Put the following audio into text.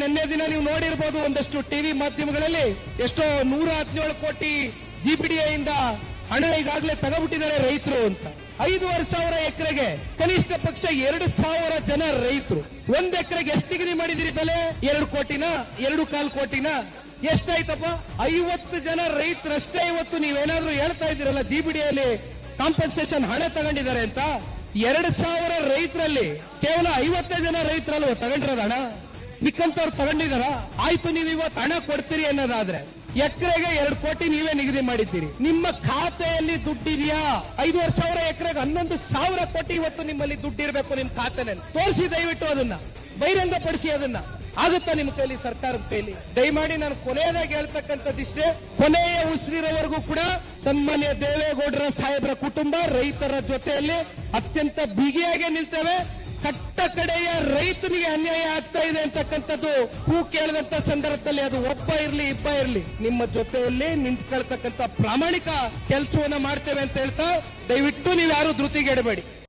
ನಿನ್ನೆ ದಿನ ನೀವು ನೋಡಿರಬಹುದು ಒಂದಷ್ಟು ಟಿವಿ ಮಾಧ್ಯಮಗಳಲ್ಲಿ ಎಷ್ಟೋ 117 ಕೋಟಿ GPDA ಇಂದ ಹಣ ಈಗಾಗಲೇ ತಗೊಂಡ್ಬಿಟ್ಟಿದ್ದಾರೆ ರೈತರು ಅಂತ. 5,500 ಎಕರೆಗೆ ಕನಿಷ್ಠ ಪಕ್ಷ 2,000 ಜನ ರೈತರು. 1 ಎಕರೆಗೆ ಎಷ್ಟು ನಿಗದಿ ಮಾಡಿದಿರಿ ಬೆಲೆ? 2 ಕೋಟಿನ 2.25 ಕೋಟಿನ ಎಷ್ಟಾಯ್ತಪ್ಪ? 50 ಜನ ರೈತರಷ್ಟೇ ಇವತ್ತು ನೀವೇನಾದ್ರೂ ಹೇಳ್ತಾ ಇದ್ದೀರಲ್ಲ GPDA ಕಾಂಪನ್ಸೇಷನ್ ಹಣ ತಗೊಂಡಿದ್ದಾರೆ ಅಂತ. 2,000 ರೈತರಲ್ಲಿ ಕೇವಲ 50 ಜನ ರೈತರಲ್ವ ತಗೊಂಡಿರೋದು ಹಣ? ಮಿಕ್ಕಂತವ್ರು ತಗೊಂಡಿದಾರ? ಆಯ್ತು, ನೀವು ಇವತ್ತು ಹಣ ಕೊಡ್ತೀರಿ ಅನ್ನೋದಾದ್ರೆ ಎಕರೆಗೆ 2 ಕೋಟಿ ನೀವೇ ನಿಗದಿ ಮಾಡಿದ್ದೀರಿ. ನಿಮ್ಮ ಖಾತೆಯಲ್ಲಿ ದುಡ್ಡಿದೆಯಾ? 5,500 ಎಕರೆಗೆ 11,000 ಕೋಟಿ ಇವತ್ತು ನಿಮ್ಮಲ್ಲಿ ದುಡ್ಡಿರ್ಬೇಕು ನಿಮ್ಮ ಖಾತೆನಲ್ಲಿ. ತೋರಿಸಿ ದಯವಿಟ್ಟು ಅದನ್ನ, ಬಹಿರಂಗ ಪಡಿಸಿ ಅದನ್ನ. ಆಗುತ್ತಾ ನಿಮ್ಮ ಕೈಲಿ, ಸರ್ಕಾರದ ಕೈಲಿ? ದಯಮಾಡಿ ನಾನು ಕೊನೆಯದಾಗಿ ಹೇಳ್ತಕ್ಕಂಥದ್ದಿಷ್ಟೇ, ಕೊನೆಯ ಉಸಿರಿರೋವರೆಗೂ ಕೂಡ ಸನ್ಮಾನ್ಯ ದೇವೇಗೌಡರ ಸಾಹೇಬರ ಕುಟುಂಬ ರೈತರ ಜೊತೆಯಲ್ಲಿ ಅತ್ಯಂತ ಬಿಗಿಯಾಗಿ ನಿಲ್ತೇವೆ. ಕಟ್ಟ ಕಡೆಯ ರೈತನಿಗೆ ಅನ್ಯಾಯ ಆಗ್ತಾ ಇದೆ ಅಂತಕ್ಕಂಥದ್ದು ಹೂ ಕೇಳಿದಂತ ಸಂದರ್ಭದಲ್ಲಿ ಅದು ಒಬ್ಬ ಇರ್ಲಿ ಇಬ್ಬ ಇರ್ಲಿ ನಿಮ್ಮ ಜೊತೆಯಲ್ಲಿ ನಿಂತ್ಕೊಳ್ತಕ್ಕಂಥ ಪ್ರಾಮಾಣಿಕ ಕೆಲಸವನ್ನ ಮಾಡ್ತೇವೆ ಅಂತ ಹೇಳ್ತಾ ದಯವಿಟ್ಟು ನೀವು ಯಾರು ಧೃತಿಗೆಡಬೇಡಿ.